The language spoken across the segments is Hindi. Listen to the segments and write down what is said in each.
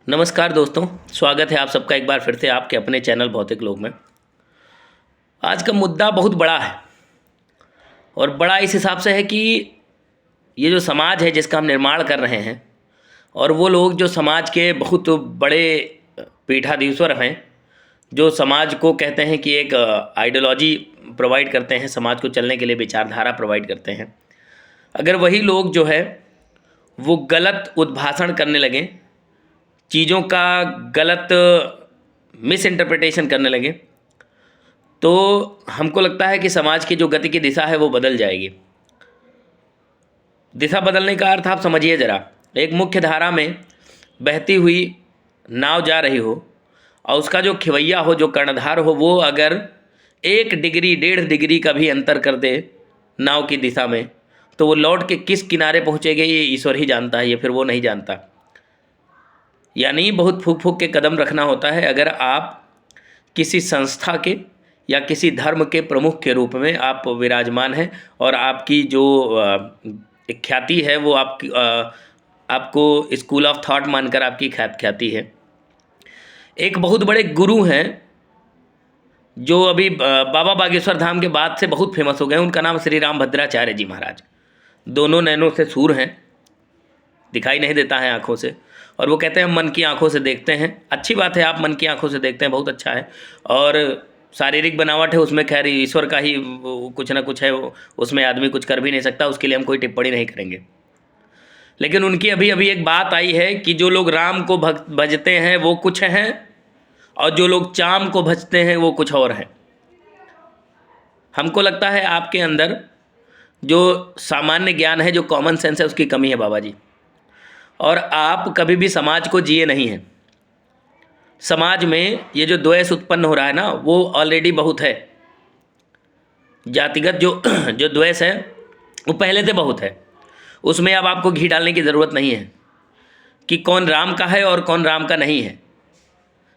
नमस्कार दोस्तों, स्वागत है आप सबका एक बार फिर से आपके अपने चैनल भौतिक लोक में। आज का मुद्दा बहुत बड़ा है और बड़ा इस हिसाब से है कि ये जो समाज है जिसका हम निर्माण कर रहे हैं और वो लोग जो समाज के बहुत बड़े पीठाधीश्वर हैं, जो समाज को कहते हैं कि एक आइडियोलॉजी प्रोवाइड करते हैं, समाज को चलने के लिए विचारधारा प्रोवाइड करते हैं। अगर वही लोग जो है वो गलत उद्भाषण करने लगें, चीज़ों का गलत मिस इंटरप्रिटेशन करने लगे, तो हमको लगता है कि समाज की जो गति की दिशा है वो बदल जाएगी। दिशा बदलने का अर्थ आप समझिए ज़रा। एक मुख्य धारा में बहती हुई नाव जा रही हो और उसका जो खिवैया हो, जो कर्णधार हो, वो अगर 1 डिग्री 1.5 डिग्री का भी अंतर कर दे नाव की दिशा में, तो वो लौट के किस किनारे पहुँचेगी ये ईश्वर ही जानता है, ये फिर वो नहीं जानता। यानी बहुत फूक फूक के कदम रखना होता है। अगर आप किसी संस्था के या किसी धर्म के प्रमुख के रूप में आप विराजमान हैं और आपकी जो एक ख्याति है वो आपको स्कूल ऑफ थॉट मानकर आपकी ख्याति है। एक बहुत बड़े गुरु हैं जो अभी बाबा बागेश्वर धाम के बाद से बहुत फेमस हो गए, उनका नाम श्री राम भद्राचार्य जी महाराज। दोनों नैनों से सूर हैं, दिखाई नहीं देता है आँखों से, और वो कहते हैं हम मन की आंखों से देखते हैं। अच्छी बात है, आप मन की आंखों से देखते हैं, बहुत अच्छा है। और शारीरिक बनावट है उसमें, खैर ईश्वर का ही कुछ ना कुछ है, उसमें आदमी कुछ कर भी नहीं सकता, उसके लिए हम कोई टिप्पणी नहीं करेंगे। लेकिन उनकी अभी अभी एक बात आई है कि जो लोग राम को भजते हैं वो कुछ हैं और जो लोग चाम को भजते हैं वो कुछ और हैं। हमको लगता है आपके अंदर जो सामान्य ज्ञान है, जो कॉमन सेंस है, उसकी कमी है बाबा जी। और आप कभी भी समाज को जिए नहीं हैं। समाज में ये जो द्वेष उत्पन्न हो रहा है ना, वो ऑलरेडी बहुत है। जातिगत जो द्वेष है वो पहले से बहुत है, उसमें अब आपको घी डालने की ज़रूरत नहीं है कि कौन राम का है और कौन राम का नहीं है।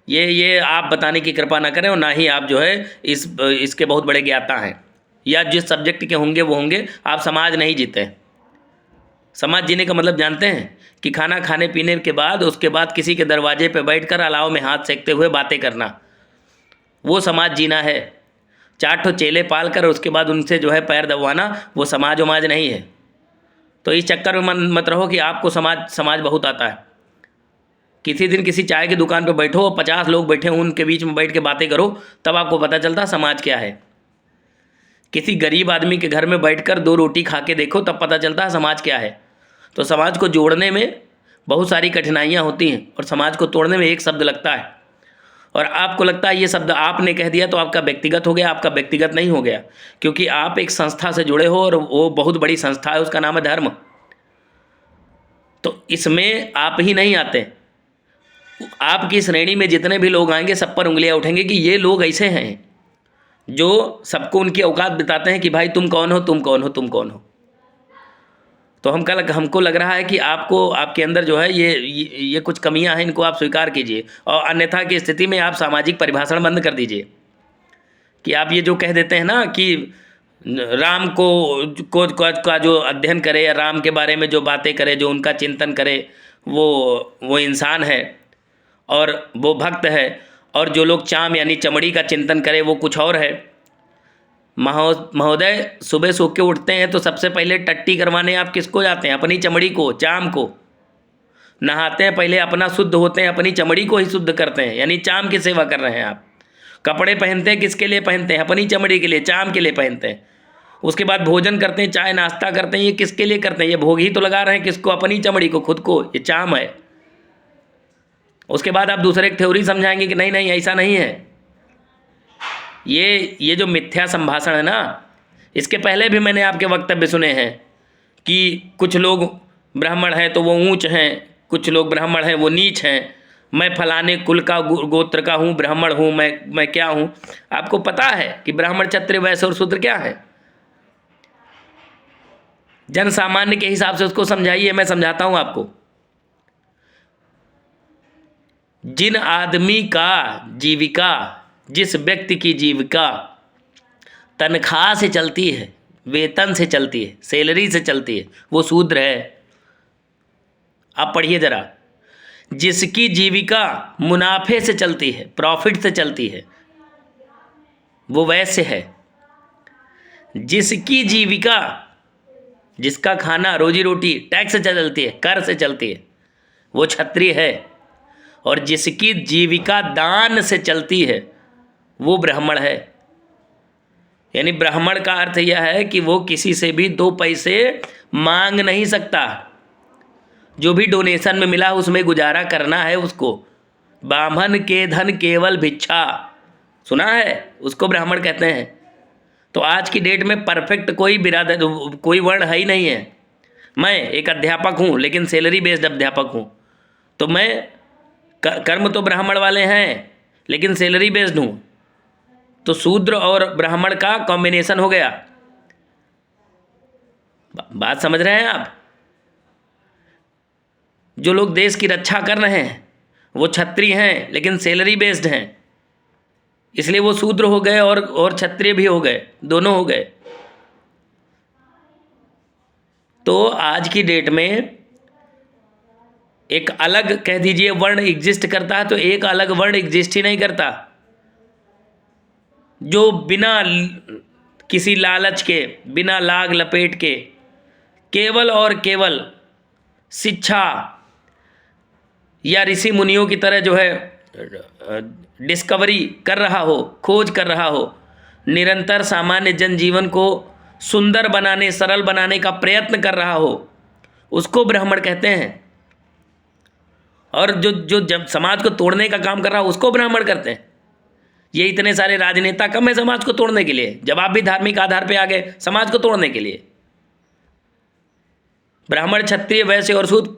ये आप बताने की कृपा ना करें, और ना ही आप जो है इसके बहुत बड़े ज्ञाता हैं, या जिस सब्जेक्ट के होंगे वो होंगे। आप समाज नहीं जीते। समाज जीने का मतलब जानते हैं कि खाना खाने पीने के बाद उसके बाद किसी के दरवाजे पे बैठकर अलाव में हाथ सेकते हुए बातें करना, वो समाज जीना है। 4 चेले पाल कर उसके बाद उनसे जो है पैर दबवाना, वो समाज वमाज नहीं है। तो इस चक्कर में मत रहो कि आपको समाज बहुत आता है। किसी दिन किसी चाय की दुकान पर बैठो और 50 लोग बैठे हों, उनके बीच में बैठ के बातें करो, तब आपको पता चलता समाज क्या है। किसी गरीब आदमी के घर में बैठकर 2 रोटी खा के देखो, तब पता चलता है समाज क्या है। तो समाज को जोड़ने में बहुत सारी कठिनाइयाँ होती हैं और समाज को तोड़ने में एक शब्द लगता है। और आपको लगता है ये शब्द आपने कह दिया तो आपका व्यक्तिगत हो गया। आपका व्यक्तिगत नहीं हो गया, क्योंकि आप एक संस्था से जुड़े हो और वो बहुत बड़ी संस्था है, उसका नाम है धर्म। तो इसमें आप ही नहीं आते, आपकी श्रेणी में जितने भी लोग आएंगे सब पर उंगलियां उठेंगे कि ये लोग ऐसे हैं जो सबको उनकी औकात बताते हैं कि भाई तुम कौन हो, तुम कौन हो, तुम कौन हो। तो हमको लग रहा है कि आपको, आपके अंदर जो है ये कुछ कमियां हैं, इनको आप स्वीकार कीजिए। और अन्यथा की स्थिति में आप सामाजिक परिभाषण बंद कर दीजिए कि आप ये जो कह देते हैं ना कि राम का जो अध्ययन करे या राम के बारे में जो बातें करे, जो उनका चिंतन करे, वो इंसान है और वो भक्त है। और जो लोग चाम यानी चमड़ी का चिंतन करे वो कुछ और है। महोदय, सुबह सो के उठते हैं तो सबसे पहले टट्टी करवाने आप किसको जाते हैं? अपनी चमड़ी को, चाम को। नहाते हैं पहले अपना शुद्ध होते हैं, अपनी चमड़ी को ही शुद्ध करते हैं, यानी चाम की सेवा कर रहे हैं आप। कपड़े पहनते हैं किसके लिए पहनते हैं? अपनी चमड़ी के लिए, चाम के लिए पहनते हैं। उसके बाद भोजन करते हैं, चाय नाश्ता करते हैं, ये किसके लिए करते हैं? ये भोग ही तो लगा रहे हैं किसको? अपनी चमड़ी को, खुद को। ये चाम है। उसके बाद आप दूसरे की थ्योरी समझाएंगे कि नहीं नहीं ऐसा नहीं है। ये जो मिथ्या संभाषण है ना, इसके पहले भी मैंने आपके वक्तव्य सुने हैं कि कुछ लोग ब्राह्मण हैं तो वो ऊंच हैं, कुछ लोग ब्राह्मण हैं वो नीच हैं, मैं फलाने कुल का गोत्र का हूँ, ब्राह्मण हूँ, मैं क्या हूँ। आपको पता है कि ब्राह्मण, क्षत्रिय, वैश्य और शूद्र क्या है? जन सामान्य के हिसाब से उसको समझाइए, मैं समझाता हूँ आपको। जिन आदमी का जीविका, जिस व्यक्ति की जीविका तनख्वाह से चलती है, वेतन से चलती है, सैलरी से चलती है, वो शूद्र है। आप पढ़िए ज़रा, जिसकी जीविका मुनाफे से चलती है, प्रॉफिट से चलती है, वो वैश्य है। जिसकी जीविका, जिसका खाना रोजी रोटी टैक्स से चलती है, कर से चलती है, वो क्षत्रिय है। और जिसकी जीविका दान से चलती है, वो ब्राह्मण है। यानी ब्राह्मण का अर्थ यह है कि वो किसी से भी 2 पैसे मांग नहीं सकता। जो भी डोनेशन में मिला उसमें गुजारा करना है उसको। ब्राह्मण के धन केवल भिक्षा, सुना है, उसको ब्राह्मण कहते हैं। तो आज की डेट में परफेक्ट कोई बिरादर, कोई वर्ण है ही नहीं है। मैं एक अध्यापक हूँ लेकिन सैलरी बेस्ड अध्यापक हूँ, तो मैं कर्म तो ब्राह्मण वाले हैं लेकिन सैलरी बेस्ड हूँ। तो शूद्र और ब्राह्मण का कॉम्बिनेशन हो गया। बात समझ रहे हैं आप? जो लोग देश की रक्षा कर रहे हैं वो क्षत्रिय हैं लेकिन सैलरी बेस्ड हैं, इसलिए वो शूद्र हो गए और क्षत्रिय भी हो गए, दोनों हो गए। तो आज की डेट में एक अलग कह दीजिए वर्ण एग्जिस्ट करता है, तो एक अलग वर्ण एग्जिस्ट ही नहीं करता। जो बिना किसी लालच के, बिना लाग लपेट के, केवल और केवल शिक्षा या ऋषि मुनियों की तरह जो है डिस्कवरी कर रहा हो, खोज कर रहा हो, निरंतर सामान्य जनजीवन को सुंदर बनाने, सरल बनाने का प्रयत्न कर रहा हो, उसको ब्राह्मण कहते हैं। और जो जब समाज को तोड़ने का काम कर रहा हो उसको ब्राह्मण कहते हैं। ये इतने सारे राजनेता कम है समाज को तोड़ने के लिए, जब आप भी धार्मिक आधार पे आ गए समाज को तोड़ने के लिए। ब्राह्मण, क्षत्रिय, वैश्य और शूद्र।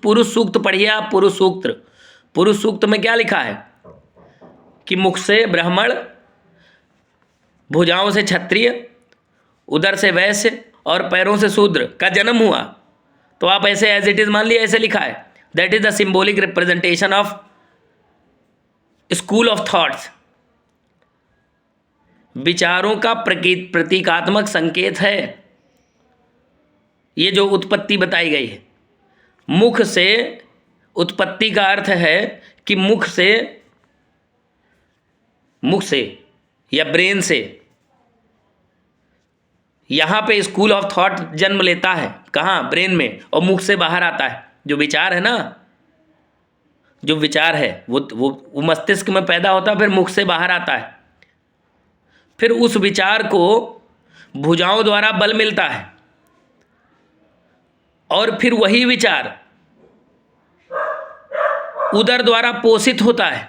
पुरुष सूक्त पढ़िए आप, पुरुष सूक्त। पुरुष सूक्त में क्या लिखा है कि मुख से ब्राह्मण, भुजाओं से क्षत्रिय, उदर से वैश्य और पैरों से शूद्र का जन्म हुआ। तो आप ऐसे एज इट इज मान लिया, ऐसे लिखा है। That is the symbolic representation of school of thoughts. विचारों का प्रतीकात्मक संकेत है ये जो उत्पत्ति बताई गई है। मुख से उत्पत्ति का अर्थ है कि मुख से या ब्रेन से। यहाँ पे स्कूल ऑफ थॉट जन्म लेता है, कहाँ? ब्रेन में, और मुख से बाहर आता है। जो विचार है ना, जो विचार है वो मस्तिष्क में पैदा होता है, फिर मुख से बाहर आता है। फिर उस विचार को भुजाओं द्वारा बल मिलता है और फिर वही विचार उदर द्वारा पोषित होता है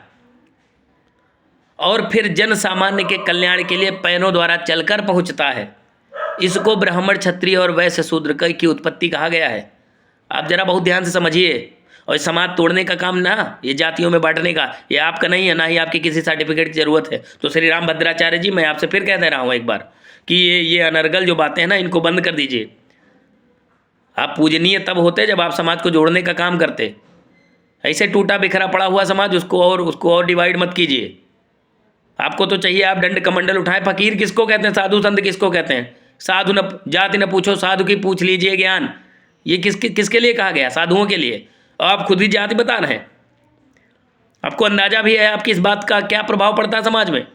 और फिर जन सामान्य के कल्याण के लिए पैरों द्वारा चलकर पहुंचता है। इसको ब्राह्मण, क्षत्रिय और वैश्य शूद्र की उत्पत्ति कहा गया है। आप जरा बहुत ध्यान से समझिए। और समाज तोड़ने का काम ना, ये जातियों में बांटने का, ये आपका नहीं है, ना ही आपकी किसी सर्टिफिकेट की जरूरत है। तो श्री राम भद्राचार्य जी, मैं आपसे फिर कह दे रहा हूँ एक बार कि ये अनर्गल जो बातें हैं ना, इनको बंद कर दीजिए। आप पूजनीय तब होते जब आप समाज को जोड़ने का काम करते। ऐसे टूटा बिखरा पड़ा हुआ समाज, उसको और डिवाइड मत कीजिए। आपको तो चाहिए आप दंड कमंडल उठाएं। फकीर किसको कहते हैं? साधु संत किसको कहते हैं? साधु न जाति न पूछो, साधु की पूछ लीजिए ज्ञान। ये किसके लिए कहा गया? साधुओं के लिए। और आप खुद ही जाति बता रहे हैं। आपको अंदाजा भी है आपकी इस बात का क्या प्रभाव पड़ता है समाज में।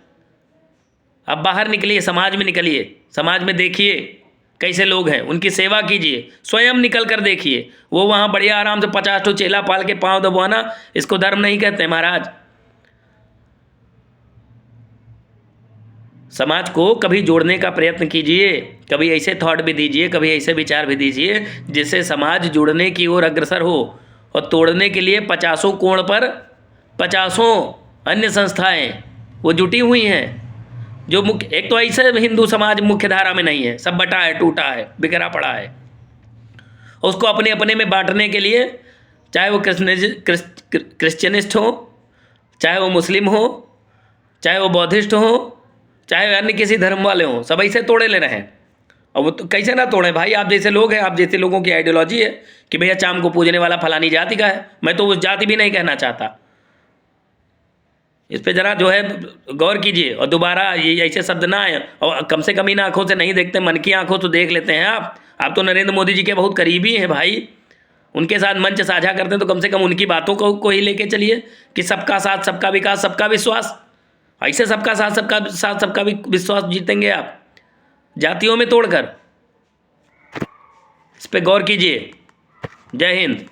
अब बाहर निकलिए, समाज में निकलिए, समाज में देखिए कैसे लोग हैं, उनकी सेवा कीजिए। स्वयं निकल कर देखिए। वो वहाँ बढ़िया आराम से 50 ठो चेला पाल के पाँव दबवाना, इसको धर्म नहीं कहते महाराज। समाज को कभी जोड़ने का प्रयत्न कीजिए, कभी ऐसे थॉट भी दीजिए, कभी ऐसे विचार भी दीजिए जिससे समाज जुड़ने की ओर अग्रसर हो। और तोड़ने के लिए 50 कोण पर 50 अन्य संस्थाएं वो जुटी हुई हैं। जो मुख्य, एक तो ऐसे हिंदू समाज मुख्य धारा में नहीं है, सब बटा है, टूटा है, बिखरा पड़ा है। उसको अपने अपने में बांटने के लिए, चाहे वो क्रिश्चियनिस्ट हो, चाहे वो मुस्लिम हो, चाहे वो बौद्धिस्ट हो, चाहे अन्य किसी धर्म वाले हों, सब ऐसे तोड़े ले रहे हैं। और वो तो कैसे ना तोड़े भाई? आप जैसे लोग हैं, आप जैसे लोगों की आइडियोलॉजी है कि भैया चाम को पूजने वाला फलानी जाति का है। मैं तो उस जाति भी नहीं कहना चाहता। इस पे जरा जो है गौर कीजिए और दोबारा ये ऐसे शब्द ना आए। और कम से कम इन आंखों से नहीं देखते, मन की आंखों तो देख लेते हैं आप। आप तो नरेंद्र मोदी जी के बहुत करीबी हैं भाई। उनके साथ मंच साझा करते हैं तो कम से कम उनकी बातों को ही लेके चलिए कि सबका साथ, सबका विकास, सबका विश्वास। ऐसे सबका साथ, सबका विश्वास जीतेंगे आप जातियों में तोड़कर? इस पे गौर कीजिए। जय हिंद।